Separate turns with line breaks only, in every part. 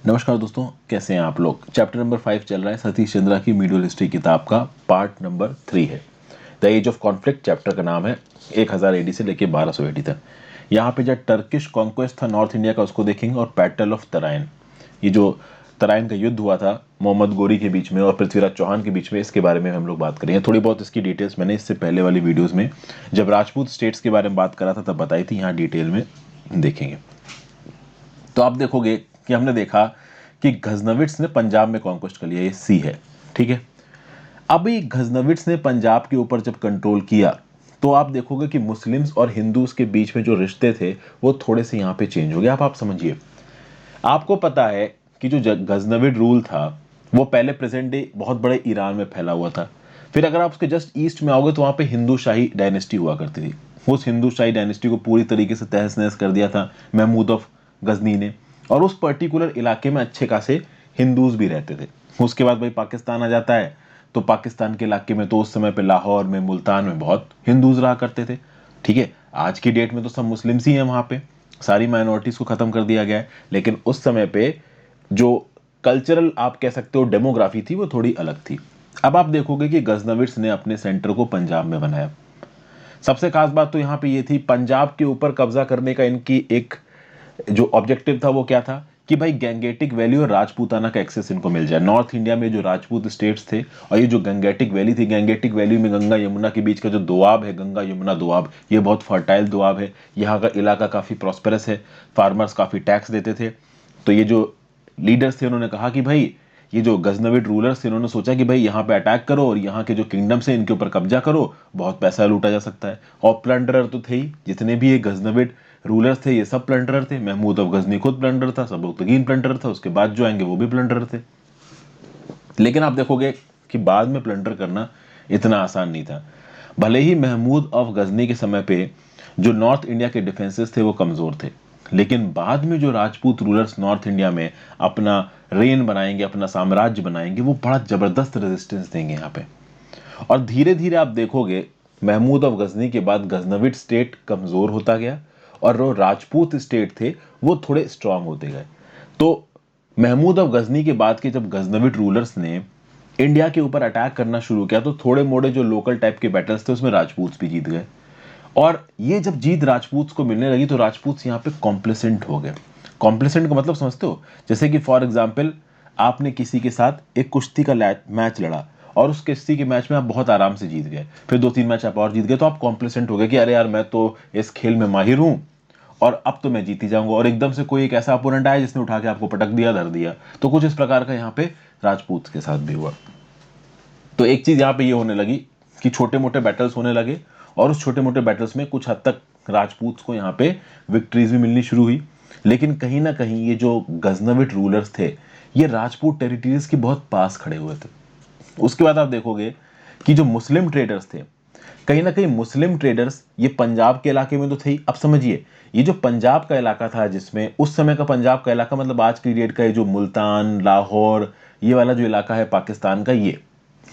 नमस्कार दोस्तों, कैसे हैं आप लोग। चैप्टर नंबर 5 चल रहा है। सतीश चंद्रा की मीडियल हिस्ट्री किताब का पार्ट नंबर 3 है। The age of conflict chapter का नाम है। 1000 एडी से लेकर 1200 एडी तक। यहाँ पे जब टर्किश कॉन्क्वेस्ट था नॉर्थ इंडिया का, उसको देखेंगे, और बैटल ऑफ तराइन, ये जो तराइन का युद्ध हुआ था मोहम्मद गोरी के बीच में और पृथ्वीराज चौहान के बीच में, इसके बारे में हम लोग बात करेंगे। थोड़ी बहुत इसकी डिटेल्स मैंने इससे पहले वाली वीडियोस में जब राजपूत स्टेट्स के बारे में बात करा था तब बताई थी, यहाँ डिटेल में देखेंगे। तो आप देखोगे कि हमने देखा कि गजनविट्स ने पंजाब में कॉन्क्वेस्ट कर लिया, ये सी है, ठीक है। अभी गजनविट्स ने पंजाब के ऊपर जब कंट्रोल किया तो आप देखोगे कि मुस्लिम्स और हिंदूज के बीच में जो रिश्ते थे वो थोड़े से यहाँ पे चेंज हो गए। आप समझिए, आपको पता है कि जो गजनविड रूल था वो पहले प्रेजेंट डे बहुत बड़े ईरान में फैला हुआ था। फिर अगर आप उसके जस्ट ईस्ट में आओगे तो वहां पे हिंदू शाही डायनेस्टी हुआ करती थी। उस हिंदू शाही डायनेस्टी को पूरी तरीके से तहस नहस कर दिया था महमूद ऑफ गजनी ने, और उस पर्टिकुलर इलाके में अच्छे खासे हिंदूज भी रहते थे। उसके बाद भाई पाकिस्तान आ जाता है, तो पाकिस्तान के इलाके में तो उस समय पे लाहौर में, मुल्तान में बहुत हिंदूज रहा करते थे, ठीक है। आज की डेट में तो सब मुस्लिम्स ही हैं वहां पे, सारी माइनॉरिटीज को खत्म कर दिया गया है। लेकिन उस समय पे जो कल्चरल आप कह सकते हो डेमोग्राफी थी वो थोड़ी अलग थी। अब आप देखोगे कि गजनविट्स ने अपने सेंटर को पंजाब में बनाया। सबसे खास बात तो यहाँ पे ये थी, पंजाब के ऊपर कब्जा करने का इनकी एक जो ऑब्जेक्टिव था वो क्या था कि भाई गंगेटिक वैली और राजपूताना का एक्सेस इनको मिल जाए। नॉर्थ इंडिया में जो राजपूत स्टेट्स थे और ये जो गंगेटिक वैली थी, गंगेटिक वैली में गंगा यमुना के बीच का जो दोआब है, गंगा यमुना दोआब, ये बहुत फर्टाइल दोआब है। यहाँ का इलाका काफी प्रॉस्पेरस है, फार्मर्स काफी टैक्स देते थे। तो ये जो लीडर्स थे उन्होंने कहा कि भाई, ये जो गजनविड रूलर्स थे उन्होंने सोचा कि भाई यहाँ पे अटैक करो और यहाँ के जो किंगडम्स हैं इनके ऊपर कब्जा करो, बहुत पैसा लूटा जा सकता है। और प्लंडरर तो थे ही, जितने भी ये गजनविड रूलर्स थे ये सब प्लंडरर थे। महमूद ऑफ गजनी खुद प्लंडर था, सबुकतगीन प्लंडर था, उसके बाद जो आएंगे वो भी प्लंडर थे। लेकिन आप देखोगे कि बाद में प्लंडर करना इतना आसान नहीं था। भले ही महमूद ऑफ गजनी के समय पे जो नॉर्थ इंडिया के डिफेंसेस थे वो कमजोर थे, लेकिन बाद में जो राजपूत रूलर्स नॉर्थ इंडिया में अपना रेन बनाएंगे, अपना साम्राज्य बनाएंगे, वो बड़ा जबरदस्त रेजिस्टेंस देंगे यहाँ पे। और धीरे धीरे आप देखोगे महमूद ऑफ गजनी के बाद गजनविड स्टेट कमजोर होता गया और जो राजपूत स्टेट थे वो थोड़े स्ट्रांग होते गए। तो महमूद ऑफ गजनी के बाद के जब गजनविड रूलर्स ने इंडिया के ऊपर अटैक करना शुरू किया तो थोड़े मोड़े जो लोकल टाइप के बैटल्स थे उसमें राजपूत भी जीत गए। और ये जब जीत राजपूत को मिलने लगी तो राजपूत यहाँ पे कॉम्प्लेसेंट हो गए। कॉम्प्लेसेंट का मतलब समझते हो, जैसे कि फॉर एग्जाम्पल आपने किसी के साथ एक कुश्ती का मैच लड़ा और उस कुश्ती के मैच में आप बहुत आराम से जीत गए, फिर 2-3 मैच आप और जीत गए, तो आप कॉम्प्लेसेंट हो गए कि अरे यार मैं तो इस खेल में माहिर हूं और अब तो मैं जीत ही जाऊंगा। और एकदम से कोई एक ऐसा अपोनेंट आया जिसने उठा के आपको पटक दिया, धर दिया। तो कुछ इस प्रकार का यहाँ पे राजपूत के साथ भी हुआ। तो एक चीज यहाँ पे ये होने लगी कि छोटे मोटे बैटल्स होने लगे और उस छोटे मोटे बैटल्स में कुछ हद तक राजपूत को यहाँ पे विक्ट्रीज भी मिलनी शुरू हुई। लेकिन कहीं ना कहीं ये जो गजनविड रूलर्स थे ये राजपूत टेरिटरीज के बहुत पास खड़े हुए थे। उसके बाद आप देखोगे कि जो मुस्लिम ट्रेडर्स थे, कहीं ना कहीं मुस्लिम ट्रेडर्स ये पंजाब के इलाके में तो थे ही। अब समझिए, ये जो पंजाब का इलाका था, जिसमें उस समय का पंजाब का इलाका मतलब आज की डेट का ये जो मुल्तान, लाहौर, ये वाला जो इलाका है पाकिस्तान का, ये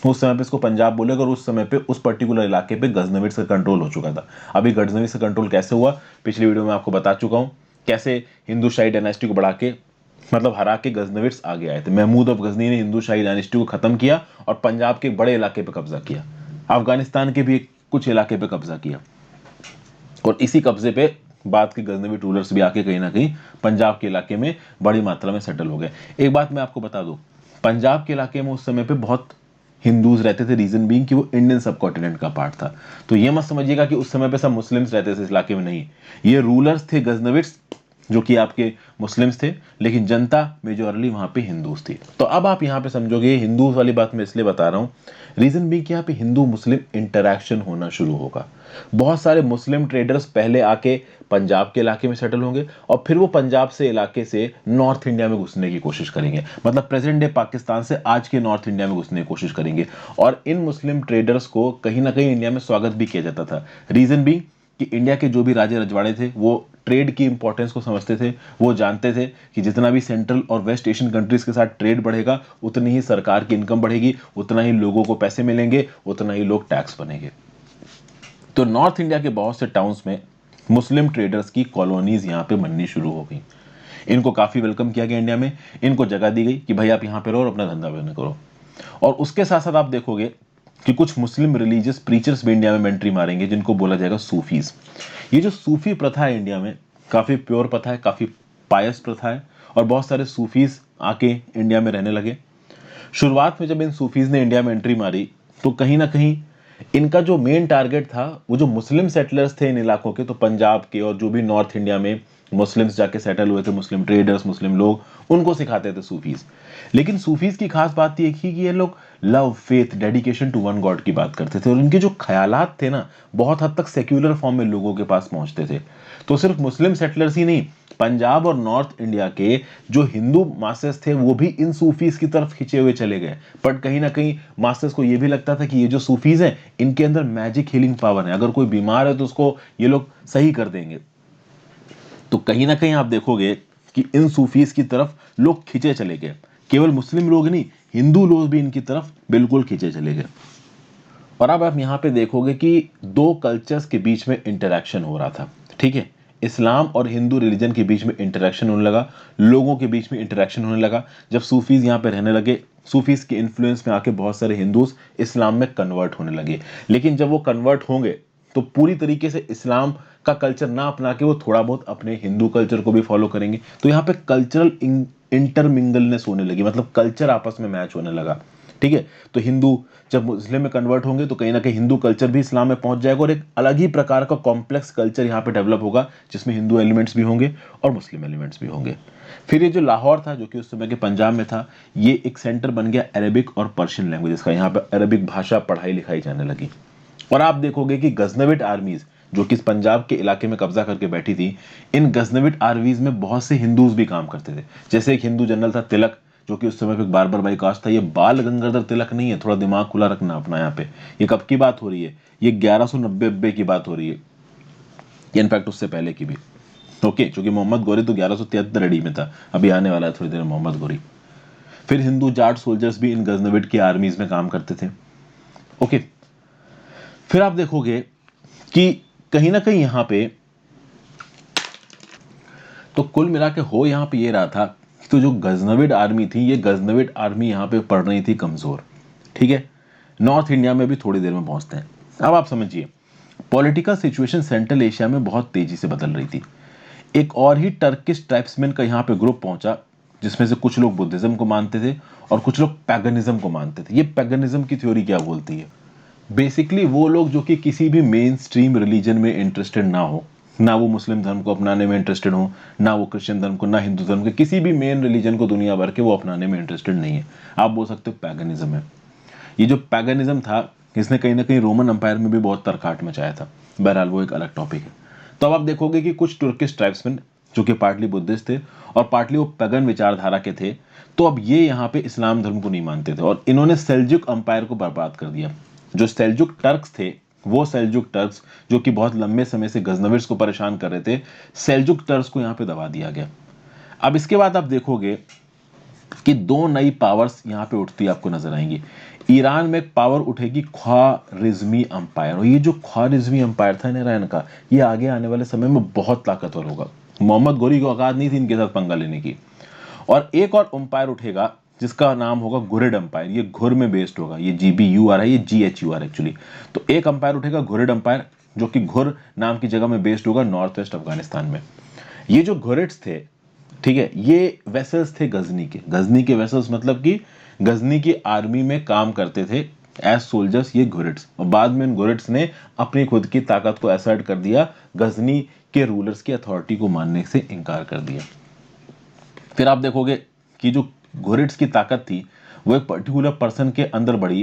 उस समय पे इसको पंजाब बोले और उस समय पे उस पर्टिकुलर इलाके पे गजनविड्स का कंट्रोल हो चुका था। अभी गजनविड्स का कंट्रोल कैसे हुआ पिछली वीडियो में आपको बता चुका हूं, कैसे हिंदू शाही डायनेस्टी को बढ़ा के मतलब हरा के गजनविड्स आगे आए थे। महमूद ऑफ गजनी ने हिंदू शाही डायनेस्टी को खत्म किया और पंजाब के बड़े इलाके पे कब्जा किया, अफगानिस्तान के भी कुछ इलाके पे कब्जा किया, और इसी कब्जे पे बाद के गजनवी रूलर्स भी आके कहीं ना कहीं पंजाब के इलाके में बड़ी मात्रा में सेटल हो गए। एक बात मैं आपको बता दूं, पंजाब के इलाके में उस समय पे बहुत हिंदूज रहते थे, रीजन बीइंग कि वो इंडियन सब कॉन्टिनेंट का पार्ट था। तो ये मत समझिएगा कि उस समय पे सब मुस्लिम्स रहते थे इस इलाके में, नहीं। ये रूलर्स थे गजनविट्स जो कि आपके मुस्लिम्स थे, लेकिन जनता मेजोरली वहां पे हिंदूज थी। तो अब आप यहां पे समझोगे, हिंदूज वाली बात मैं इसलिए बता रहा हूं, रीजन भी कि यहाँ पे हिंदू मुस्लिम इंटरैक्शन होना शुरू होगा। बहुत सारे मुस्लिम ट्रेडर्स पहले आके पंजाब के इलाके में सेटल होंगे और फिर वो पंजाब से इलाके से नॉर्थ इंडिया में घुसने की कोशिश करेंगे, मतलब प्रेजेंट डे पाकिस्तान से आज के नॉर्थ इंडिया में घुसने की कोशिश करेंगे। और इन मुस्लिम ट्रेडर्स को कहीं ना कहीं इंडिया में स्वागत भी किया जाता था। रीजन भी कि इंडिया के जो भी राजे रजवाड़े थे वो ट्रेड की इंपॉर्टेंस को समझते थे। वो जानते थे कि जितना भी सेंट्रल और वेस्ट एशियन कंट्रीज के साथ ट्रेड बढ़ेगा उतनी ही सरकार की इनकम बढ़ेगी, उतना ही लोगों को पैसे मिलेंगे, उतना ही लोग टैक्स बनेंगे। तो नॉर्थ इंडिया के बहुत से टाउन्स में मुस्लिम ट्रेडर्स की कॉलोनीज यहां पे बननी शुरू हो गई। इनको काफी वेलकम किया गया इंडिया में, इनको जगह दी गई कि भाई आप यहाँ पे रहो और अपना धंधा बना करो। और उसके साथ साथ आप देखोगे कि कुछ मुस्लिम रिलीजियस प्रीचर्स भी इंडिया में एंट्री मारेंगे, जिनको बोला जाएगा सूफीज। ये जो सूफी प्रथा है इंडिया में, काफी प्योर प्रथा है, काफी पायस प्रथा है, और बहुत सारे सूफीज आके इंडिया में रहने लगे। शुरुआत में जब इन सूफीज ने इंडिया में एंट्री मारी तो कहीं ना कहीं इनका जो मेन टारगेट था वो जो मुस्लिम सेटलर्स थे इन इलाकों के, तो पंजाब के और जो भी नॉर्थ इंडिया में मुस्लिम्स जाके सेटल हुए थे, मुस्लिम ट्रेडर्स, मुस्लिम लोग, उनको सिखाते थे सूफीज। लेकिन सूफीज की खास बात ये थी कि ये लोग love, faith, dedication to one god की बात करते थे, और इनके जो ख्यालात थे ना बहुत हद तक सेक्युलर फॉर्म में लोगों के पास पहुंचते थे। तो सिर्फ मुस्लिम सेटलर्स ही नहीं, पंजाब और नॉर्थ इंडिया के जो हिंदू मासेस थे वो भी इन सूफीज की तरफ खिंचे हुए चले गए। बट कहीं ना कहीं मासेस को ये भी लगता था कि ये जो सूफीज हैं इनके अंदर मैजिक हीलिंग पावर है, अगर कोई बीमार है तो उसको ये लोग सही कर देंगे। तो कहीं ना कहीं आप देखोगे कि इन सूफीज की तरफ लोग खिंचे चले गए। केवल मुस्लिम लोग नहीं, हिंदू लोग भी इनकी तरफ बिल्कुल खिंचे चले गए। और अब आप यहां पे देखोगे कि दो कल्चर्स के बीच में इंटरेक्शन हो रहा था, ठीक है। इस्लाम और हिंदू रिलीजन के बीच में इंटरेक्शन होने लगा, लोगों के बीच में इंटरेक्शन होने लगा। जब सूफीज यहाँ पे रहने लगे, सूफीज के इन्फ्लुएंस में आके बहुत सारे हिंदूज इस्लाम में कन्वर्ट होने लगे। लेकिन जब वो कन्वर्ट होंगे तो पूरी तरीके से इस्लाम का कल्चर ना अपना के वो थोड़ा बहुत अपने हिंदू कल्चर को भी फॉलो करेंगे। तो यहाँ पे कल्चरल इंटरमिंगलनेस होने लगी, मतलब कल्चर आपस में मैच होने लगा, ठीक है। तो हिंदू जब मुस्लिम में कन्वर्ट होंगे तो कहीं ना कहीं हिंदू कल्चर भी इस्लाम में पहुंच जाएगा, और एक अलग ही प्रकार का कॉम्प्लेक्स कल्चर यहाँ पे डेवलप होगा, जिसमें हिंदू एलिमेंट्स भी होंगे और मुस्लिम एलिमेंट्स भी होंगे। फिर ये जो लाहौर था, जो कि उस समय के पंजाब में था, ये एक सेंटर बन गया अरेबिक और पर्शियन लैंग्वेजेस का। यहाँ पे अरेबिक भाषा पढ़ाई लिखाई जाने लगी। और आप देखोगे कि गजनविट आर्मीज जो कि पंजाब के इलाके में कब्जा करके बैठी थी, इन गजनविट आर्मीज में बहुत से हिंदूज भी काम करते थे। जैसे एक हिंदू जनरल था तिलक, जो कि उस समय पे बार्बर बाई कास्ट था। ये बाल गंगाधर तिलक नहीं है, थोड़ा दिमाग खुला रखना अपना यहाँ पे। ये कब की बात हो रही है? ये 1190 की बात हो रही है, इनफैक्ट उससे पहले की भी। ओके, क्योंकि मोहम्मद गोरी तो 1173 रेडी में था, अभी आने वाला है थोड़ी देर में मोहम्मद गोरी। फिर हिंदू जाट सोल्जर्स भी इन गजनविट की आर्मीज में काम करते थे। ओके, फिर आप देखोगे कि कहीं ना कहीं यहां पे तो कुल मिला के हो यहां पे ये रहा था कि तो जो गजनविड आर्मी थी, ये गजनविड आर्मी यहां पे पड़ रही थी कमजोर, ठीक है। नॉर्थ इंडिया में भी थोड़ी देर में पहुंचते हैं। अब आप समझिए, पॉलिटिकल सिचुएशन सेंट्रल एशिया में बहुत तेजी से बदल रही थी। एक और ही टर्किश ट्राइब्समैन का यहाँ पे ग्रुप पहुंचा, जिसमें से कुछ लोग बुद्धिज्म को मानते थे और कुछ लोग पैगनिज्म को मानते थे। ये पैगनिज्म की थ्योरी क्या बोलती है? बेसिकली वो लोग जो कि किसी भी मेन स्ट्रीम रिलीजन में इंटरेस्टेड ना हो, ना वो मुस्लिम धर्म को अपनाने में इंटरेस्टेड हो, ना वो क्रिश्चियन धर्म को, ना हिंदू धर्म के किसी भी मेन रिलीजन को दुनिया भर के वो अपनाने में इंटरेस्टेड नहीं है। आप बोल सकते हो पैगनिज्म है। ये जो पैगनिज्म था, इसने कहीं ना कहीं रोमन अंपायर में भी बहुत तरकाट मचाया था। बहरहाल वो एक अलग टॉपिक है। तो अब आप देखोगे कि कुछ तुर्किश ट्राइब्समैन जो कि पार्टली बुद्धिस्ट थे और पार्टली वो पैगन विचारधारा के थे, तो अब ये यहाँ पे इस्लाम धर्म को नहीं मानते थे, और इन्होंने सेल्जुक अंपायर को बर्बाद कर दिया। जो सेल्जुक टर्क्स थे, वो सेल्जुक टर्क्स जो कि बहुत लंबे समय से गजनविड्स को परेशान कर रहे थे, सेल्जुक टर्क्स को यहाँ पे दबा दिया गया। अब इसके बाद आप देखोगे कि दो नई पावर्स यहाँ पे उठती आपको नजर आएंगी। ईरान में एक पावर उठेगी ख्वारिज्मी अंपायर, और ये जो ख्वारिज्मी अंपायर था ना ईरान का, ये आगे आने वाले समय में बहुत ताकतवर होगा। मोहम्मद गोरी को औकात नहीं थी इनके साथ पंगा लेने की। और एक और अंपायर उठेगा जिसका नाम होगा घुरिड अंपायर। ये घुर में बेस्ड होगा, ये GBUR है, ये GHUR एक्चुअली। तो एक अंपायर उठेगा घुरिड अंपायर, जो कि घुर नाम की जगह में बेस्ड होगा नॉर्थ वेस्ट अफगानिस्तान में। ये जो घुरिड्स थे, ठीक है, ये वेसल्स थे गजनी के। गजनी के वेसल्स मतलब कि गजनी की आर्मी में काम करते थे एज सोल्जर्स ये घुरिड्स, और बाद में इन घुरिड्स ने अपनी खुद की ताकत को असर्ट कर दिया, गजनी के रूलर्स की अथॉरिटी को मानने से इनकार कर दिया। फिर आप देखोगे कि जो घुरिड्स की ताकत थी वो एक पर्टिकुलर पर्सन के अंदर बढ़ी,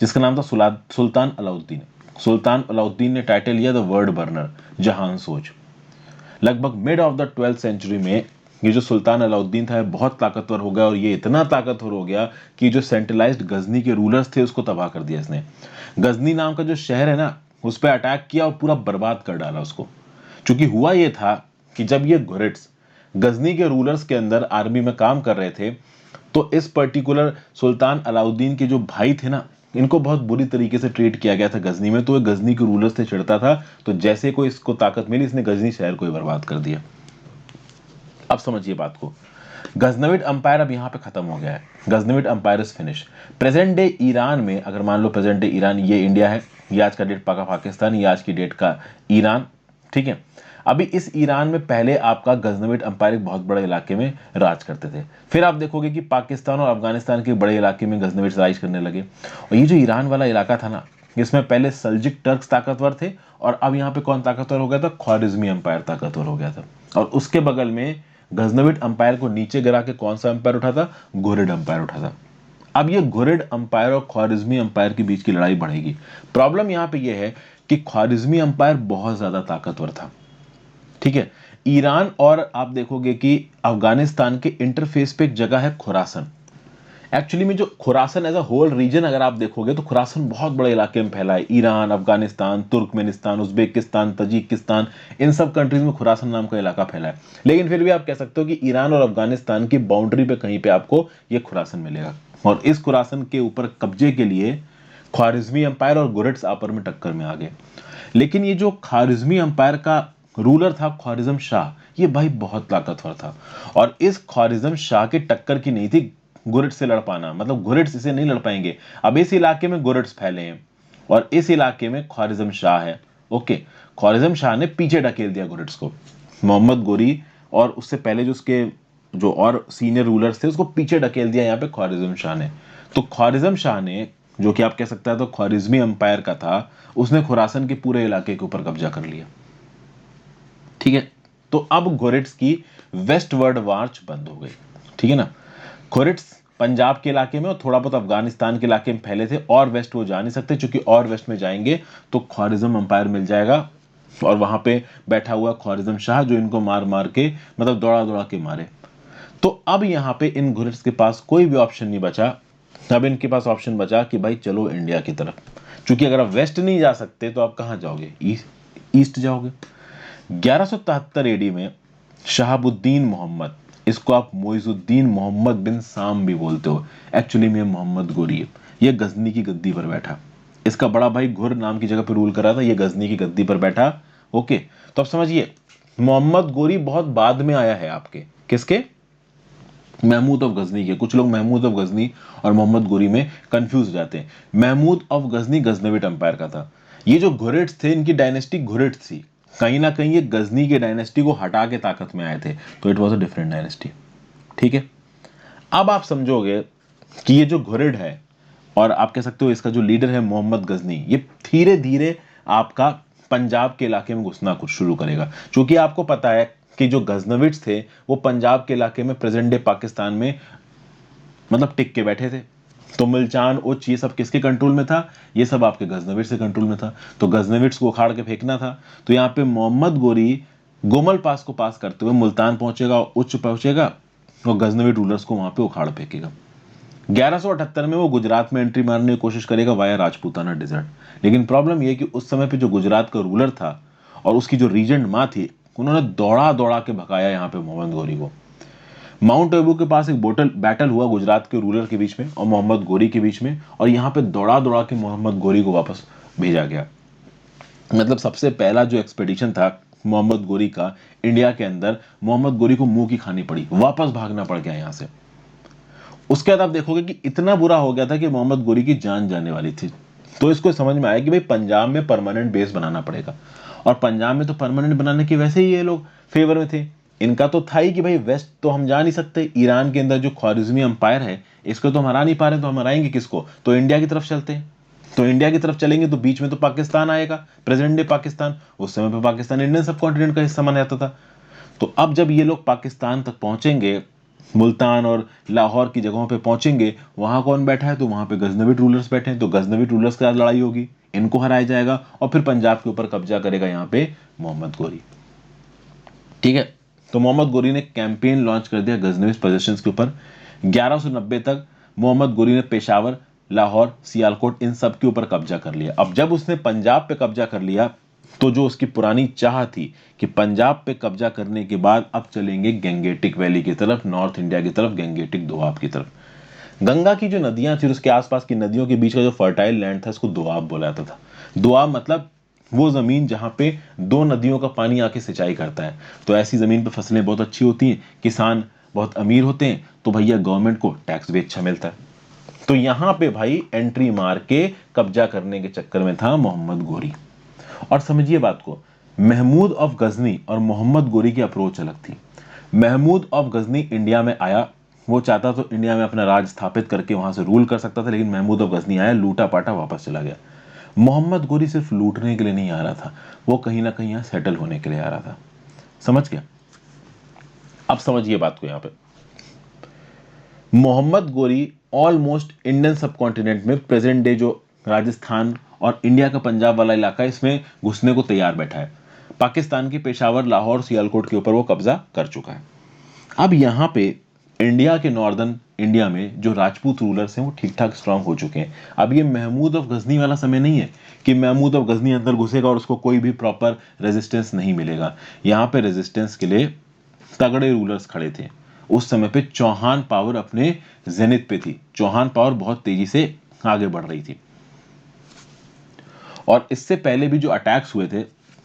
जिसका नाम था सुल्तान अलाउद्दीन। सुल्तान अलाउद्दीन ने टाइटल लिया द वर्ड बर्नर, जहान सोच। लगभग mid of the 12th century में ये जो सुल्तान अलाउद्दीन था बहुत ताकतवर हो गया, और ये इतना ताकतवर हो गया कि जो सेंट्रलाइज्ड गजनी के रूलर्स थे उसको तबाह कर दिया इसने। गजनी नाम का जो शहर है ना, उस पर अटैक किया और पूरा बर्बाद कर डाला उसको। क्योंकि हुआ ये था कि जब ये घुरिड्स गजनी के रूलर्स के अंदर आर्मी में काम कर रहे थे, तो इस पर्टिकुलर सुल्तान अलाउद्दीन के जो भाई थे ना, इनको बहुत बुरी तरीके से ट्रीट किया गया था गजनी में। तो ये गजनी के रूलर्स से चिढ़ता था, तो जैसे कोई इसको ताकत मिली, इसने गजनी शहर को ही बर्बाद कर दिया। अब समझिए बात को, गजनविड अंपायर अब यहाँ पे खत्म हो गया है, Ghaznavid empire is finish. Present day Iran में, अगर मान लो प्रेजेंट डे ईरान, ये इंडिया है, ये आज का डेट का पाकिस्तान, ये आज की डेट का ईरान, ठीक है। अभी इस ईरान में पहले आपका गजनविड अंपायर एक बहुत बड़े इलाके में राज करते थे, फिर आप देखोगे कि पाकिस्तान और अफगानिस्तान के बड़े इलाके में गजनविड राज करने लगे। और ये जो ईरान वाला इलाका था ना, इसमें पहले सल्जिक टर्क्स ताकतवर थे, और अब यहाँ पे कौन ताकतवर हो गया था, ख्वारिज्मी अंपायर ताकतवर हो गया था। और उसके बगल में गजनविड अंपायर को नीचे गिरा के कौन सा अंपायर उठा था, घुरिड अंपायर उठा था। अब ये घुरिड अंपायर और ख्वारिज्मी अंपायर के बीच की लड़ाई बढ़ेगी। प्रॉब्लम यहाँ पे ये है कि ख्वारिज्मी अंपायर बहुत ज्यादा ताकतवर था, ठीक है। ईरान और आप देखोगे कि अफगानिस्तान के इंटरफेस पे एक जगह है खुरासन। एक्चुअली में जो Khurasan as a whole region अगर आप देखोगे तो खुरासन बहुत बड़े इलाके में फैला है। Iran, Afghanistan, Turkmenistan, Uzbekistan, Tajikistan, इन सब कंट्रीज में खुरासन नाम का इलाका फैला है। लेकिन फिर भी आप कह सकते हो कि ईरान और अफगानिस्तान की बाउंड्री पे कहीं पे आपको ये खुरासन मिलेगा। और इस खुरासन के ऊपर कब्जे के लिए ख्वारिज्मी अंपायर और गुरिड्स आपस में टक्कर में आ गए। लेकिन ये जो ख्वारिज्मी अंपायर का रूलर था ख्वारिज्म शाह, ये भाई बहुत ताकतवर था, और इस ख्वारिज्म शाह की टक्कर की नहीं थी गुरिड्स से लड़ पाना, मतलब गुरिड्स इसे नहीं लड़ पाएंगे। अब इस इलाके में गुरिड्स फैले हैं और इस इलाके में ख्वारिज्म शाह है, ओके। ख्वारिज्म शाह ने पीछे ढकेल दिया गुरिड्स को, मोहम्मद गोरी और उससे पहले जो उसके जो और सीनियर रूलर्स थे उसको पीछे ढकेल दिया यहाँ पे ख्वारिज्म शाह ने। तो ख्वारिज्म शाह ने, जो कि आप कह सकते हैं तो ख्वारिज्मी अंपायर का था, उसने खुरासन के पूरे इलाके के ऊपर कब्जा कर लिया, ठीक है। तो अब घुरिड्स की वेस्टवर्ड मार्च बंद हो गई, ठीक है ना। घुरिड्स पंजाब के इलाके में और थोड़ा बहुत अफगानिस्तान के इलाके में फैले थे, और वेस्ट वो जा नहीं सकते, क्योंकि और वेस्ट में जाएंगे तो ख्वारिज्म अंपायर मिल जाएगा, और वहां पे बैठा हुआ ख्वारिज्म शाह जो इनको मार मार के, मतलब दौड़ा दौड़ा के मारे। तो अब यहाँ पे इन घुरिड्स के पास कोई भी ऑप्शन नहीं बचा। अब इनके पास ऑप्शन बचा कि भाई चलो इंडिया की तरफ, क्योंकि अगर आप वेस्ट नहीं जा सकते तो आप कहाँ जाओगे, ईस्ट जाओगे। 1173 एडी में शहाबुद्दीन मोहम्मद, इसको आप मोइजुद्दीन मोहम्मद बिन साम भी बोलते हो, एक्चुअली में मोहम्मद गोरी है, ये गजनी की गद्दी पर बैठा। इसका बड़ा भाई घुर नाम की जगह पर रूल कर रहा था, ये गजनी की गद्दी पर बैठा, ओके। तो अब समझिए मोहम्मद गोरी बहुत बाद में आया है आपके, किसके, महमूद ऑफ गजनी के। कुछ लोग महमूद ऑफ गजनी और मोहम्मद गोरी में कंफ्यूज हो जाते हैं। महमूद ऑफ गजनी गजनविड अंपायर का था। ये जो घुरिड्स थे इनकी डायनेस्टी घुरिड्स थी, कहीं ना कहीं ये गजनी के डायनेस्टी को हटा के ताकत में आए थे, तो it was a different dynasty, ठीक है। अब आप समझोगे कि ये जो घुरिड है, और आप कह सकते हो इसका जो लीडर है मोहम्मद गजनी, ये धीरे धीरे आपका पंजाब के इलाके में घुसना कुछ शुरू करेगा। क्योंकि आपको पता है कि जो गजनविड्स थे वो पंजाब के इलाके में प्रेजेंट डे पाकिस्तान में मतलब टिक के बैठे थे। तो मुल्तान, उच्च, ये सब किसके कंट्रोल में था, ये सब आपके गजनविड्स के कंट्रोल में था। तो गजनविड्स को उखाड़ के फेंकना था, तो यहाँ पे मोहम्मद गोरी गोमल पास को पास करते हुए मुल्तान पहुंचेगा, उच्च पहुंचेगा, और गजनविड रूलर्स को वहां पे उखाड़ फेंकेगा। 1178 में वो गुजरात में एंट्री मारने की कोशिश करेगा वाया राजपूताना डिजर्ट। लेकिन प्रॉब्लम ये कि उस समय पे जो गुजरात का रूलर था और उसकी जो रीजेंट माँ थी, उन्होंने दौड़ा दौड़ा के भगाया यहाँ पे मोहम्मद गोरी को। माउंट आबू के पास एक बैटल हुआ गुजरात के रूलर के बीच में और मोहम्मद गोरी के बीच में, और यहाँ पे दौड़ा दौड़ा के मोहम्मद गोरी को वापस भेजा गया। मतलब सबसे पहला जो एक्सपेडिशन था मोहम्मद गोरी का इंडिया के अंदर, मोहम्मद गोरी को मुंह की खानी पड़ी, वापस भागना पड़ गया यहाँ से। उसके बाद आप देखोगे कि इतना बुरा हो गया था कि मोहम्मद गोरी की जान जाने वाली थी। तो इसको समझ में आया कि भाई पंजाब में परमानेंट बेस बनाना पड़ेगा, और पंजाब में तो परमानेंट बनाने की वैसे ही ये लोग फेवर में थे। इनका तो था ही कि भाई वेस्ट तो हम जा नहीं सकते, ईरान के अंदर जो ख्वारिज्मी अंपायर है इसको तो हम हरा नहीं पा रहे, तो हम हराएंगे किसको, तो इंडिया की तरफ चलते हैं। तो इंडिया की तरफ चलेंगे तो बीच में तो पाकिस्तान आएगा, प्रेजेंट डे पाकिस्तान। उस समय पे पाकिस्तान इंडियन सब कॉन्टिनेंट का हिस्सा माना जाता था। तो अब जब ये लोग पाकिस्तान तक पहुंचेंगे, मुल्तान और लाहौर की जगहों पे पहुंचेंगे, वहां कौन बैठा है, तो वहां पे गजनविड रूलर्स बैठे हैं। तो गजनविड रूलर्स के साथ लड़ाई होगी, इनको हराया जाएगा, और फिर पंजाब के ऊपर कब्जा करेगा यहाँ पे मोहम्मद गोरी, ठीक है। तो मोहम्मद गोरी ने कैंपेन लॉन्च कर दिया गजनवी पोजेशंस के ऊपर। 1190 तक मोहम्मद गोरी ने पेशावर, लाहौर, सियालकोट, इन सब के ऊपर कब्जा कर लिया। अब जब उसने पंजाब पे कब्जा कर लिया, तो जो उसकी पुरानी चाह थी कि पंजाब पे कब्जा करने के बाद अब चलेंगे गंगेटिक वैली की तरफ, नॉर्थ इंडिया की तरफ, गंगेटिक दोआब की तरफ। गंगा की जो नदियां थी उसके आसपास की नदियों के बीच का जो फर्टाइल लैंड था इसको दोआब बोला जाता था। दोआब मतलब वो जमीन जहां पे दो नदियों का पानी आके सिंचाई करता है। तो ऐसी जमीन पे फसलें बहुत अच्छी होती हैं, किसान बहुत अमीर होते हैं, तो भैया गवर्नमेंट को टैक्स भी अच्छा मिलता है। तो यहां पे भाई एंट्री मार के कब्जा करने के चक्कर में था मोहम्मद गोरी। और समझिए बात को, महमूद ऑफ गजनी और मोहम्मद गोरी की अप्रोच अलग थी। महमूद ऑफ गजनी इंडिया में आया, वो चाहता तो इंडिया में अपना राज स्थापित करके वहां से रूल कर सकता था, लेकिन महमूद ऑफ गजनी आया, लूटा पाटा वापस चला गया। मोहम्मद गोरी सिर्फ लूटने के लिए नहीं आ रहा था, वो कहीं ना कहीं यहां सेटल होने के लिए आ रहा था। समझ गया? अब समझिए बात को, यहां पे मोहम्मद गोरी ऑलमोस्ट इंडियन सब कॉन्टिनेंट में प्रेजेंट डे जो राजस्थान और इंडिया का पंजाब वाला इलाका है, इसमें घुसने को तैयार बैठा है। पाकिस्तान के पेशावर, लाहौर, सियालकोट के ऊपर वो कब्जा कर चुका है। अब यहां पे इंडिया के नॉर्दर्न इंडिया में जो राजपूत रूलर्स हैं वो ठीक ठाक स्ट्रांग हो चुके हैं। अब ये महमूद ऑफ गजनी वाला समय नहीं है कि महमूद ऑफ गजनी अंदर घुसेगा और उसको कोई भी प्रॉपर रेजिस्टेंस नहीं मिलेगा। यहाँ पे रेजिस्टेंस के लिए तगड़े रूलर्स खड़े थे। उस समय पे चौहान पावर अपने जेनिथ पे थी, चौहान पावर बहुत तेजी से आगे बढ़ रही थी। और इससे पहले भी जो अटैक्स हुए थे,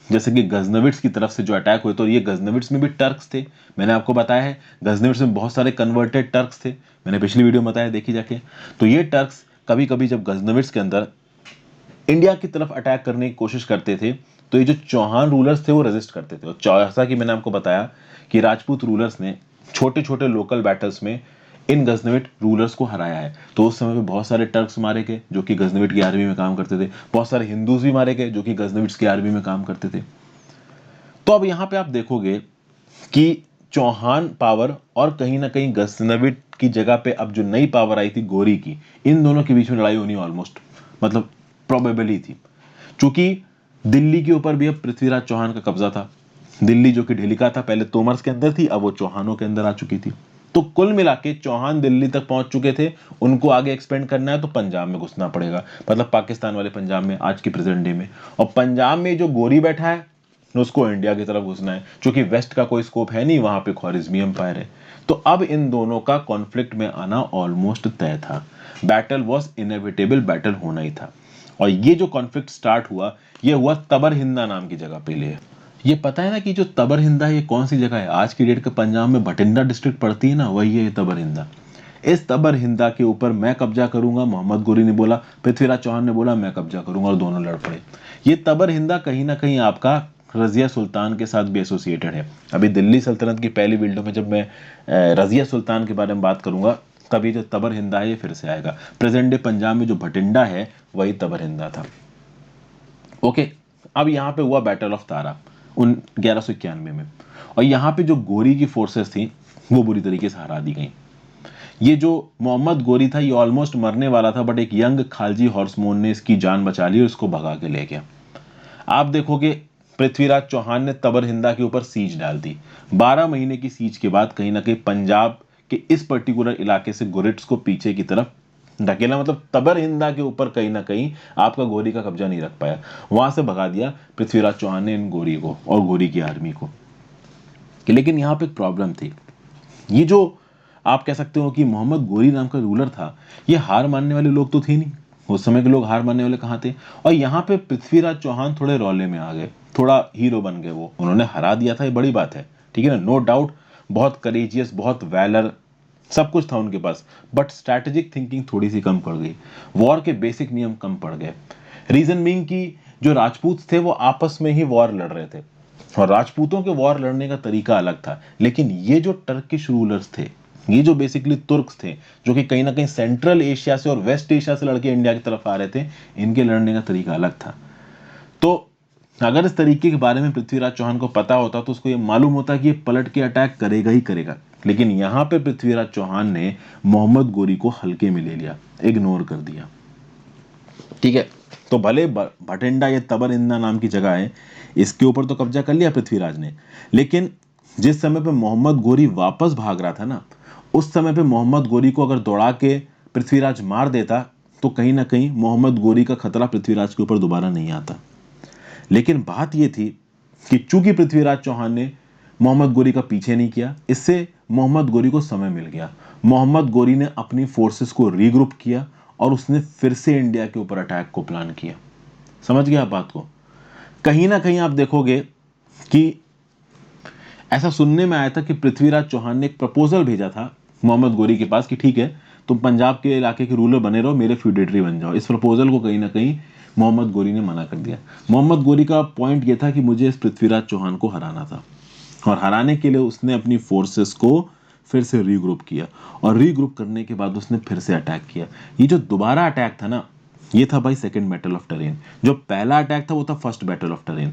जैसे कि गजनविट्स की तरफ से जो अटैक हुए, तो ये गजनविट्स में भी टर्क्स थे। मैंने आपको बताया है गजनविट्स में बहुत सारे कन्वर्टेड टर्क्स थे, मैंने पिछली वीडियो में बताया, देखी जाके। तो ये टर्क्स कभी कभी जब गजनविट्स के अंदर इंडिया की तरफ अटैक करने की कोशिश करते थे, तो ये जो चौहान रूलर्स थे वो रेजिस्ट करते थे। और जैसा कि मैंने आपको बताया कि राजपूत रूलर्स ने छोटे छोटे लोकल बैटल्स में इन गजनविट रूलर्स को हराया है। तो उस समय पे बहुत सारे टर्क्स मारे गए जो कि गजनविट की आर्मी में काम करते थे, बहुत सारे हिंदूज भी मारे गए जो कि गजनविट्स की आर्मी में काम करते थे। तो अब यहां पे आप देखोगे कि चौहान पावर और कहीं ना कहीं गजनविट की जगह पे अब जो नई पावर आई थी गोरी की, इन दोनों के बीच में लड़ाई होनी ऑलमोस्ट मतलब प्रोबेबली थी। चूंकि दिल्ली के ऊपर भी अब पृथ्वीराज चौहान का कब्जा था। दिल्ली जो कि ढिलिका था, पहले तोमर्स के अंदर थी, अब वो चौहानों के अंदर आ चुकी थी। तो कुल मिला के चौहान दिल्ली तक पहुंच चुके थे, उनको आगे एक्सपेंड करना है तो पंजाब में घुसना पड़ेगा, मतलब पाकिस्तान वाले पंजाब में, आज की प्रेजेंट डे में। और पंजाब में जो गोरी बैठा है उसको इंडिया की तरफ घुसना है, क्योंकि वेस्ट का कोई स्कोप है नहीं, वहां पे ख्वारिज्मी एम्पायर है। तो अब इन दोनों का कॉन्फ्लिक्ट में आना ऑलमोस्ट तय था। बैटल वॉज इनएविटेबल, बैटल होना ही था। और ये जो कॉन्फ्लिक्ट स्टार्ट हुआ, ये हुआ तबर हिंदा नाम की जगह पे लिए। ये पता है ना कि जो तबर हिंदा है ये कौन सी जगह है? आज की डेट के पंजाब में भटिंडा डिस्ट्रिक्ट पड़ती है ना, वही है ये तबर हिंदा। इस तबर हिंदा के ऊपर मैं कब्जा करूंगा, मोहम्मद गोरी ने बोला, पृथ्वीराज चौहान ने बोला मैं कब्जा करूंगा, और दोनों लड़ पड़े। ये तबर हिंदा कहीं ना कहीं आपका रजिया सुल्तान के साथ भी एसोसिएटेड है। अभी दिल्ली सल्तनत की पहली वीडियो में जब मैं रजिया सुल्तान के बारे में बात करूंगा, तभी जो तबर हिंदा है ये फिर से आएगा। प्रेजेंट डे पंजाब में जो भटिंडा है वही तबर हिंदा था। ओके, अब यहाँ पे हुआ बैटल ऑफ तारा 1191 में, और यहाँ पे जो गोरी की फोर्सेस थी वो बुरी तरीके से हरा दी गई। ये जो मोहम्मद गोरी था ये ऑलमोस्ट मरने वाला था, बट एक यंग खालजी हॉर्समोन ने इसकी जान बचा ली और इसको भगा के ले गया। आप देखोगे पृथ्वीराज चौहान ने तबर हिंदा के ऊपर सीज डाल दी। 12 महीने की सीज के बाद कहीं ना कहीं पंजाब के इस पर्टिकुलर इलाके से गुरिट्स को पीछे की तरफ ढकेला, मतलब तबर हिंदा के ऊपर कहीं ना कहीं आपका गोरी का कब्जा नहीं रख पाया, वहां से भगा दिया पृथ्वीराज चौहान ने इन गोरी को और गोरी की आर्मी को। लेकिन यहां पे एक प्रॉब्लम थी। ये जो आप कह सकते हो कि मोहम्मद गोरी नाम का रूलर था, ये हार मानने वाले लोग तो थे नहीं। उस समय के लोग हार मानने वाले कहाँ थे? और यहाँ पे पृथ्वीराज चौहान थोड़े रौले में आ गए, थोड़ा हीरो बन गए। वो उन्होंने हरा दिया था, ये बड़ी बात है, ठीक है ना, नो डाउट। बहुत करेजियस, बहुत वैलर, सब कुछ था उनके पास, बट स्ट्रैटेजिक थिंकिंग थोड़ी सी कम पड़ गई, वॉर के बेसिक नियम कम पड़ गए। रीजन बीइंग कि जो राजपूत थे वो आपस में ही वॉर लड़ रहे थे, और राजपूतों के वॉर लड़ने का तरीका अलग था। लेकिन ये जो टर्किश रूलर्स थे, ये जो बेसिकली तुर्क्स थे, जो कि कहीं ना कहीं सेंट्रल एशिया से और वेस्ट एशिया से लड़के इंडिया की तरफ आ रहे थे, इनके लड़ने का तरीका अलग था। तो अगर इस तरीके के बारे में पृथ्वीराज चौहान को पता होता तो उसको ये मालूम होता कि ये पलट के अटैक करेगा ही करेगा। लेकिन यहां पे पृथ्वीराज चौहान ने मोहम्मद गोरी को हल्के में ले लिया, इग्नोर कर दिया, ठीक है। तो भले भटिंडा या तबर हिंदा नाम की जगह है, इसके ऊपर तो कब्जा कर लिया पृथ्वीराज ने, लेकिन जिस समय पे मोहम्मद गोरी वापस भाग रहा था ना, उस समय पे मोहम्मद गोरी को अगर दौड़ा के पृथ्वीराज मार देता तो कहीं ना कहीं मोहम्मद गोरी का खतरा पृथ्वीराज के ऊपर दोबारा नहीं आता। लेकिन बात यह थी कि चूंकि पृथ्वीराज चौहान ने मोहम्मद गोरी का पीछे नहीं किया, इससे मोहम्मद गोरी को समय मिल गया। मोहम्मद गोरी ने अपनी फोर्सेस को रीग्रुप किया और उसने फिर से इंडिया के ऊपर अटैक को प्लान किया। समझ गया आप बात को? कहीं ना कहीं आप देखोगे कि ऐसा सुनने में आया था कि पृथ्वीराज चौहान ने एक प्रपोजल भेजा था मोहम्मद गोरी के पास कि ठीक है, तुम पंजाब के इलाके के रूलर बने रहो, मेरे फ्यूडेटरी बन जाओ। इस प्रपोजल को कहीं ना कहीं मोहम्मद गोरी ने मना कर दिया। मोहम्मद गोरी का पॉइंट यह था कि मुझे इस पृथ्वीराज चौहान को हराना था, और हराने के लिए उसने अपनी फोर्सेस को फिर से रीग्रुप किया, और रीग्रुप करने के बाद उसने फिर से अटैक किया। ये जो दोबारा अटैक था ना, ये था भाई सेकंड बैटल ऑफ टरेन। जो पहला अटैक था वो था first battle of train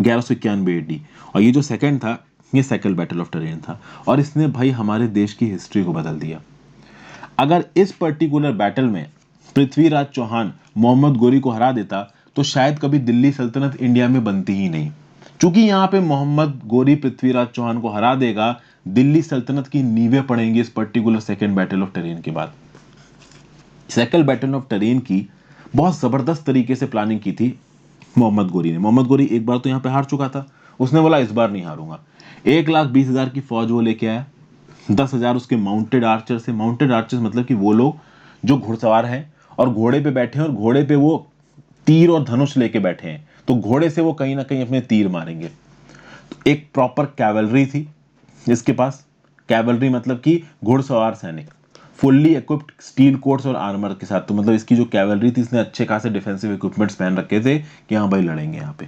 1191 AD, और ये जो सेकंड था ये सेकंड बैटल ऑफ टरेन था। और इसने भाई हमारे देश की हिस्ट्री को बदल दिया। अगर इस पर्टिकुलर बैटल में पृथ्वीराज चौहान मोहम्मद गोरी को हरा देता तो शायद कभी दिल्ली सल्तनत इंडिया में बनती ही नहीं। चूंकि यहां पे मोहम्मद गोरी पृथ्वीराज चौहान को हरा देगा, दिल्ली सल्तनत की नींवें पड़ेंगी इस particular second battle of train के बाद। सेकंड बैटल ऑफ टरेन की बहुत जबरदस्त तरीके से प्लानिंग की थी मोहम्मद गोरी ने। मोहम्मद गोरी एक बार तो यहां पे हार चुका था, उसने बोला इस बार नहीं हारूंगा। 1,20,000 की फौज वो लेके आया, 10,000 उसके माउंटेड आर्चर से। माउंटेड आर्चर्स मतलब कि वो लोग जो घुड़सवार हैं और घोड़े पे बैठे हैं, और घोड़े पे वो तीर और धनुष लेके बैठे हैं, तो घोड़े से वो कहीं ना कहीं अपने तीर मारेंगे। तो एक प्रॉपर कैवलरी थी इसके पास। कैवलरी मतलब कि घुड़सवार सैनिक, फुल्ली इक्विप्ड स्टील कोट्स और आर्मर के साथ। तो मतलब इसकी जो कैवलरी थी, इसने अच्छे खासे डिफेंसिव इक्विपमेंट्स पहन रखे थे कि हाँ भाई लड़ेंगे यहाँ पे।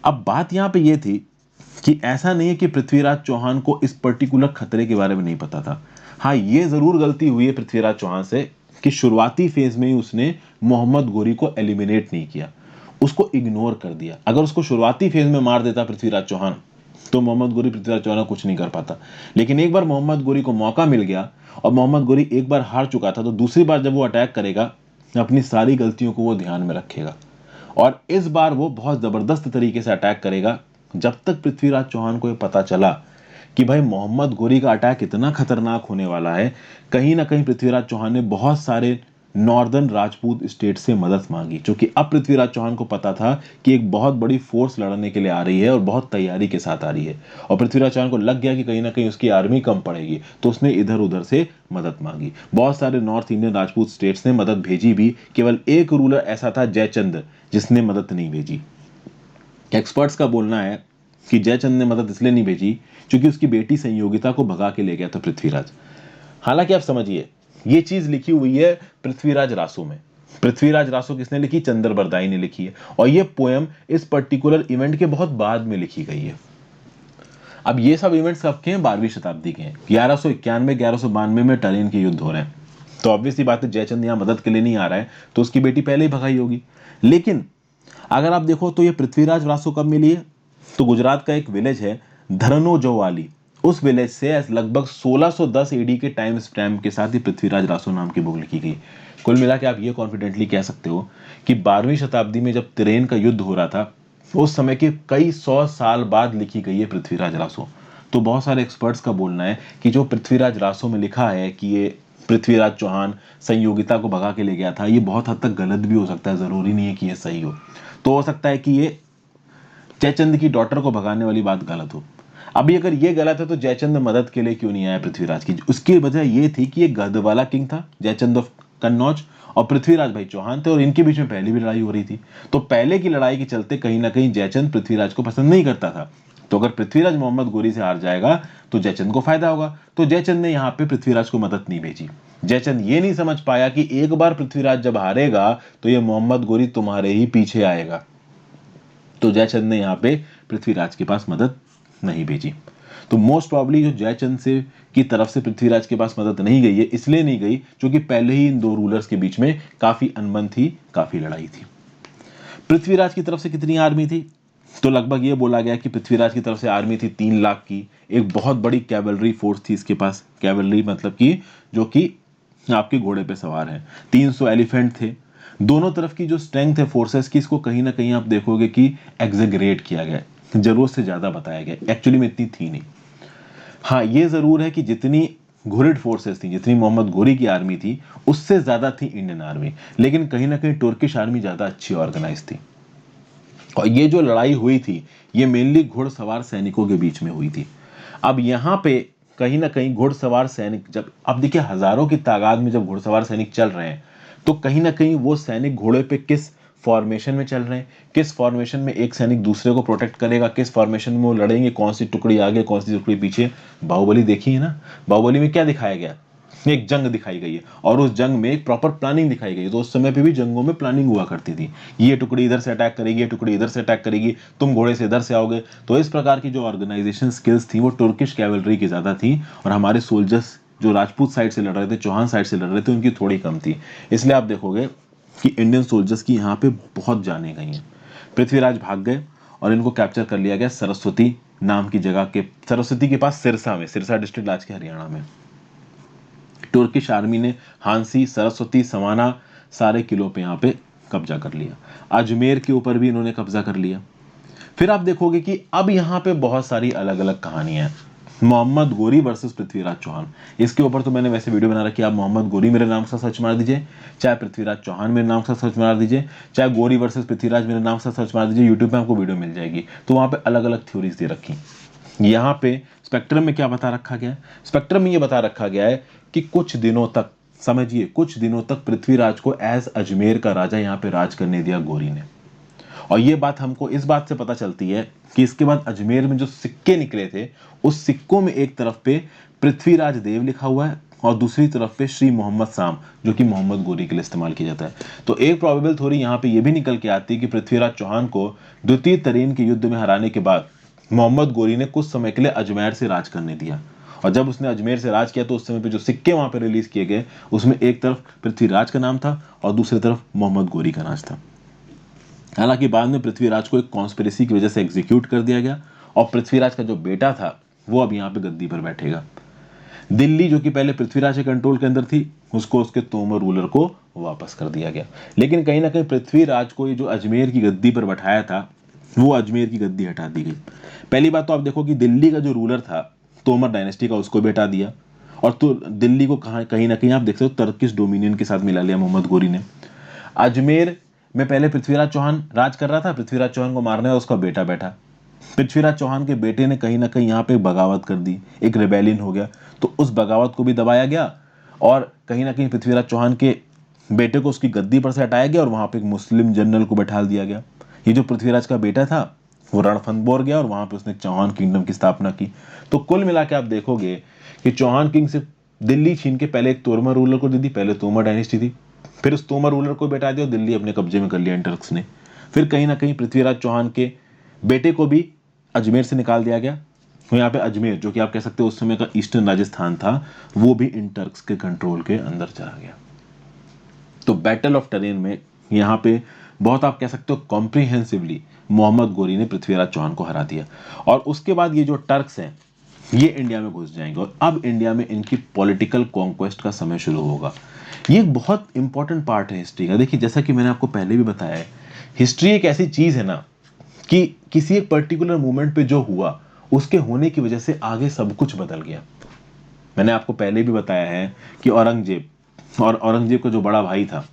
अब बात यहाँ पे ये थी कि ऐसा नहीं है कि पृथ्वीराज चौहान को इस पर्टिकुलर खतरे के बारे में नहीं पता था। हाँ, ये जरूर गलती हुई है पृथ्वीराज चौहान से कि शुरुआती फेज में ही उसने मोहम्मद गोरी को एलिमिनेट नहीं किया, उसको इग्नोर कर दिया। अगर उसको शुरुआती फेज में मार देता पृथ्वीराज चौहान, तो मोहम्मद गोरी पृथ्वीराज चौहान कुछ नहीं कर पाता। लेकिन एक बार मोहम्मद गोरी को मौका मिल गया, और मोहम्मद गोरी एक बार हार चुका था, तो दूसरी बार जब वो अटैक करेगा, अपनी सारी गलतियों को वो ध्यान में रखेगा, और इस बार वो बहुत जबरदस्त तरीके से अटैक करेगा। जब तक पृथ्वीराज चौहान को ये पता चला कि भाई मोहम्मद गोरी का अटैक इतना खतरनाक होने वाला है, कहीं ना कहीं पृथ्वीराज चौहान ने बहुत सारे नॉर्दर्न राजपूत स्टेट से मदद मांगी। क्योंकि अब पृथ्वीराज चौहान को पता था कि एक बहुत बड़ी फोर्स लड़ने के लिए आ रही है और बहुत तैयारी के साथ आ रही है, और पृथ्वीराज चौहान को लग गया कि कहीं ना कहीं उसकी आर्मी कम पड़ेगी, तो उसने इधर उधर से मदद मांगी। बहुत सारे नॉर्थ इंडियन राजपूत स्टेट्स ने मदद भेजी भी, केवल एक रूलर ऐसा था जयचंद जिसने मदद नहीं भेजी। एक्सपर्ट्स का बोलना है कि जयचंद ने मदद इसलिए नहीं भेजी क्योंकि उसकी बेटी संयोगिता को भगा के ले गया था पृथ्वीराज। हालांकि आप समझिए, ये चीज लिखी हुई है पृथ्वीराज रासो में। पृथ्वीराज रासो किसने लिखी? चंद्र बरदाई ने लिखी है, और ये पोएम इस पर्टिकुलर इवेंट के बहुत बाद में लिखी गई है। अब ये सब इवेंट्स कब के हैं? 12वीं शताब्दी के हैं। 1191 1192 में टरेन के युद्ध हो रहे हैं, तो ऑब्वियसली बात है जयचंद यहां मदद के लिए नहीं आ रहा है, तो उसकी बेटी पहले ही भगाई होगी। लेकिन अगर आप देखो तो ये पृथ्वीराज रासो कब मिली है? तो गुजरात का एक विलेज है धरनोजोवाली, उस विलेज से लगभग 1610 एडी के टाइम स्टैम्प के साथ ही पृथ्वीराज रासो नाम की बुक लिखी गई। कुल मिला के आप ये कॉन्फिडेंटली कह सकते हो कि 12वीं शताब्दी में जब तिरेन का युद्ध हो रहा था, उस समय के कई 100 साल बाद लिखी गई है पृथ्वीराज रासो। तो बहुत सारे एक्सपर्ट्स का बोलना है कि जो पृथ्वीराज रासो में लिखा है कि ये पृथ्वीराज चौहान संयोगिता को भगा के ले गया था, ये बहुत हद तक गलत भी हो सकता है, जरूरी नहीं है कि ये सही हो। तो हो सकता है कि ये जयचंद की डॉटर को भगाने वाली बात गलत हो। अभी अगर ये गलत है तो जयचंद मदद के लिए क्यों नहीं आया पृथ्वीराज की? उसकी वजह ये थी कि ये गढ़वाला किंग था जयचंद ऑफ कन्नौज, और पृथ्वीराज भाई चौहान थे, और इनके बीच में पहले भी लड़ाई हो रही थी। तो पहले की लड़ाई के चलते कहीं ना कहीं जयचंद पृथ्वीराज को पसंद नहीं करता था। तो अगर पृथ्वीराज मोहम्मद गोरी से हार जाएगा तो जयचंद को फायदा होगा, तो जयचंद ने यहाँ पे पृथ्वीराज को मदद नहीं भेजी। जयचंद ये नहीं समझ पाया कि एक बार पृथ्वीराज जब हारेगा तो ये मोहम्मद गोरी तुम्हारे ही पीछे आएगा, तो जयचंद ने यहाँ पे पृथ्वीराज के पास मदद नहीं भेजी। तो मोस्ट प्रॉब्ली जो जयचंद से की तरफ से पृथ्वीराज के पास मदद नहीं गई है, इसलिए नहीं गई क्योंकि पहले ही इन दो रूलर्स के बीच में काफी अनबन थी, काफी लड़ाई थी। पृथ्वीराज की तरफ से कितनी आर्मी थी? तो लगभग ये बोला गया कि पृथ्वीराज की तरफ से आर्मी थी 3 लाख की। एक बहुत बड़ी कैवलरी फोर्स थी इसके पास। कैवलरी मतलब कि जो कि आपके घोड़े पे सवार है। 300 एलिफेंट थे। दोनों तरफ की जो स्ट्रेंथ है फोर्सेस की, इसको कहीं ना कहीं आप देखोगे कि एग्जेगरेट किया गया, जरूरत से ज्यादा बताया गया, एक्चुअली में इतनी थी नहीं। हाँ, ये जरूर है कि जितनी घुरिड फोर्सेस थी, जितनी मोहम्मद गोरी की आर्मी थी, उससे ज्यादा थी इंडियन आर्मी। लेकिन कहीं ना कहीं तुर्किश आर्मी ज्यादा अच्छी ऑर्गेनाइज थी। और ये जो लड़ाई हुई थी, ये मेनली घुड़सवार सैनिकों के बीच में हुई थी। अब यहाँ पे कहीं ना कहीं घुड़सवार सैनिक, जब अब देखिए हजारों की तादाद में जब घुड़सवार सैनिक चल रहे हैं, तो कहीं ना कहीं वो सैनिक घोड़े पे किस फॉर्मेशन में चल रहे हैं, किस फॉर्मेशन में एक सैनिक दूसरे को प्रोटेक्ट करेगा, किस फॉर्मेशन में वो लड़ेंगे, कौन सी टुकड़ी आगे कौन सी टुकड़ी पीछे। बाहुबली देखी है ना, बाहुबली में क्या दिखाया गया, एक जंग दिखाई गई है और उस जंग में एक प्रॉपर प्लानिंग दिखाई गई है। तो उस समय पे भी जंगों में प्लानिंग हुआ करती थी, ये टुकड़ी इधर से अटैक करेगी, ये टुकड़ी इधर से अटैक करेगी, तुम घोड़े से इधर से आओगे। तो इस प्रकार की जो ऑर्गेनाइजेशन स्किल्स थी वो तुर्किश कैवलरी की ज्यादा थी और हमारे सोल्जर्स जो राजपूत साइड से लड़ रहे थे, चौहान साइड से लड़ रहे थे, उनकी थोड़ी कम थी। इसलिए आप देखोगे कि इंडियन सोल्जर्स की यहाँ पे बहुत जाने गई हैं। पृथ्वीराज भाग गए और इनको कैप्चर कर लिया गया सरस्वती नाम की जगह के, सरस्वती के पास सिरसा में, सिरसा डिस्ट्रिक्ट आज के हरियाणा में। तुर्किश आर्मी ने हांसी, सरस्वती, समाना सारे किलों पे यहाँ पे कब्जा कर लिया। अजमेर के ऊपर भी इन्होंने कब्जा कर लिया। फिर आप देखोगे कि अब यहाँ पे बहुत सारी अलग अलग कहानियां हैं। मोहम्मद गोरी वर्सेस पृथ्वीराज चौहान, इसके ऊपर तो मैंने वैसे वीडियो बना रखी है। आप मोहम्मद गोरी मेरे नाम से सर्च मार दीजिए, चाहे पृथ्वीराज चौहान मेरे नाम से सर्च मार दीजिए, चाहे गोरी वर्सेस पृथ्वीराज मेरे नाम से सर्च मार दीजिए, यूट्यूब पे आपको वीडियो मिल जाएगी। तो वहां पे अलग अलग थ्योरीज दे रखी। यहाँ पे स्पेक्ट्रम में क्या बता रखा गया है, स्पेक्ट्रम में ये बता रखा गया है कि कुछ दिनों तक, समझिए कुछ दिनों तक पृथ्वीराज को एज अजमेर का राजा यहाँ पे राज करने दिया गोरी ने। और ये बात हमको इस बात से पता चलती है कि इसके बाद अजमेर में जो सिक्के निकले थे, उस सिक्कों में एक तरफ पे पृथ्वीराज देव लिखा हुआ है और दूसरी तरफ पे श्री मोहम्मद साम, जो कि मोहम्मद गोरी के लिए इस्तेमाल किया जाता है। तो एक प्रोबेबल थ्योरी यहाँ पे ये भी निकल के आती है कि पृथ्वीराज चौहान को द्वितीय तरेन के युद्ध में हराने के बाद मोहम्मद गोरी ने कुछ समय के लिए अजमेर से राज करने दिया। और जब उसने अजमेर से राज किया तो उस समय पे जो सिक्के वहां पे रिलीज किए गए, उसमें एक तरफ पृथ्वीराज का नाम था और दूसरी तरफ मोहम्मद गोरी का नाम था। हालांकि बाद में पृथ्वीराज को एक कॉन्स्पिरेसी की वजह से एग्जीक्यूट कर दिया गया और पृथ्वीराज का जो बेटा था वो अब यहाँ पे गद्दी पर बैठेगा। दिल्ली जो कि पहले पृथ्वीराज के कंट्रोल के अंदर थी, उसको उसके तोमर रूलर को वापस कर दिया गया। लेकिन कहीं ना कहीं पृथ्वीराज को ये जो अजमेर की गद्दी पर बैठाया था, वो अजमेर की गद्दी हटा दी गई। पहली बात तो आप देखो कि दिल्ली का जो रूलर था तोमर डायनेस्टी का, उसको भी हटा दिया। और तो दिल्ली को कहीं ना कहीं आप देख सकते हो तर्किश डोमिनियन के साथ मिला लिया मोहम्मद गोरी ने। अजमेर में पहले पृथ्वीराज चौहान राज कर रहा था, पृथ्वीराज चौहान को मारने उसका बेटा बैठा। पृथ्वीराज चौहान के बेटे ने कहीं ना कहीं यहाँ पे बगावत कर दी, एक रेबेलियन हो गया, तो उस बगावत को भी दबाया गया और कहीं ना कहीं पृथ्वीराज चौहान के बेटे को उसकी गद्दी पर से हटाया गया और वहां पे एक मुस्लिम जनरल को बैठा दिया गया। ये जो पृथ्वीराज का बेटा था वो रणथंबोर गया और वहां पे उसने चौहान किंगडम की स्थापना की। तो कुल मिला के आप देखोगे कि चौहान किंग से दिल्ली छीन के पहले एक तोमर रूलर को दे दी, पहले तोमर डायनेस्टी थी, फिर उस तोमर रूलर को बैठा दिया और दिल्ली अपने कब्जे में कर लिया टर्क्स ने। फिर कहीं ना कहीं पृथ्वीराज चौहान के बेटे को भी अजमेर से निकाल दिया गया। तो यहाँ पे अजमेर जो कि आप कह सकते हो उस समय का ईस्टर्न राजस्थान था, वो भी इन टर्क्स के कंट्रोल के अंदर चला गया। तो बैटल ऑफ टरेन में यहाँ पे बहुत आप कह सकते हो कॉम्प्रिहेंसिवली मोहम्मद गोरी ने पृथ्वीराज चौहान को हरा दिया। और उसके बाद ये जो टर्क्स हैं ये इंडिया में घुस जाएंगे और अब इंडिया में इनकी पॉलिटिकल कॉन्क्वेस्ट का समय शुरू होगा। ये एक बहुत इंपॉर्टेंट पार्ट है हिस्ट्री का। देखिए जैसा कि मैंने आपको पहले भी बताया है, हिस्ट्री एक ऐसी चीज है ना कि किसी एक पर्टिकुलर मोमेंट पे जो हुआ उसके होने की वजह से आगे सब कुछ बदल गया। मैंने आपको पहले भी बताया है कि औरंगजेब और औरंगजेब का जो बड़ा भाई था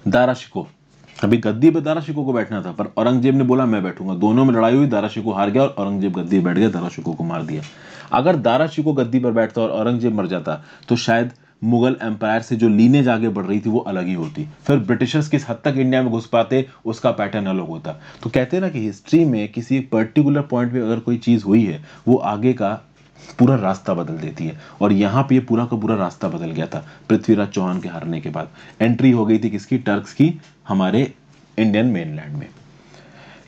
दारा शिकोह, अभी गद्दी पे दारा शिकोह को बैठना था पर औरंगजेब ने बोला मैं बैठूंगा। दोनों में लड़ाई हुई, दारा शिकोह हार गया और औरंगजेब गद्दी बैठ गया, दारा शिकोह को मार दिया। अगर दारा शिकोह गद्दी पर बैठता और औरंगजेब मर जाता तो शायद मुगल एम्पायर से जो लीनेज आगे बढ़ रही थी वो अलग ही होती, फिर ब्रिटिशर्स किस हद तक इंडिया में घुस पाते उसका पैटर्न अलग होता। तो कहते हैं ना कि हिस्ट्री में किसी एक पर्टिकुलर पॉइंट पे अगर कोई चीज हुई है वो आगे का पूरा रास्ता बदल देती है। और यहाँ पे ये पूरा का पूरा रास्ता बदल गया था पृथ्वीराज चौहान के हारने के बाद। एंट्री हो गई थी किसकी, टर्क्स की हमारे इंडियन मेनलैंड में।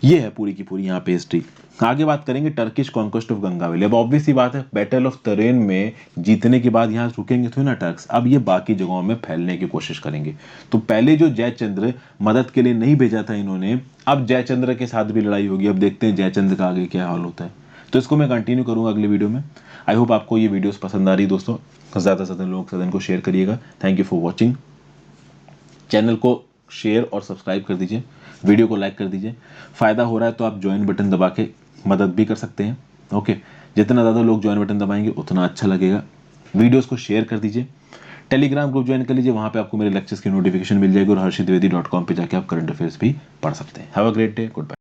ये है पूरी की पूरी यहाँ पे हिस्ट्री। आगे बात करेंगे Turkish conquest of Ganga valley. अब ऑब्वियस सी बात है बैटल ऑफ तरेन में जीतने के बाद यहाँ रुकेंगे तो ना टर्क्स, अब ये बाकी जगहों में फैलने की कोशिश करेंगे। तो पहले जो जयचंद्र मदद के लिए नहीं भेजा था इन्होंने, अब जयचंद्र के साथ भी लड़ाई होगी। अब देखते हैं जयचंद्र का आगे क्या हाल होता है। तो इसको मैं कंटिन्यू करूंगा अगले वीडियो में। आई होप आपको ये वीडियोस पसंद आ रही दोस्तों, ज़्यादा से ज़्यादा लोग सदन को शेयर करिएगा। Thank you for watching. Channel को शेयर और सब्सक्राइब कर दीजिए, वीडियो को लाइक कर दीजिए। फायदा हो रहा है तो आप ज्वाइन बटन दबा के मदद भी कर सकते हैं। ओके, जितना ज़्यादा लोग ज्वाइन बटन दबाएंगे उतना अच्छा लगेगा। वीडियोस को शेयर कर दीजिए। टेलीग्राम ग्रुप ज्वाइन कर लीजिए, वहाँ पे आपको मेरे लेक्चर्स की नोटिफिकेशन मिल जाएगी और harshitdwedi.com पे जाके आप करंट अफेयर्स भी पढ़ सकते हैं। Have a great day, good bye.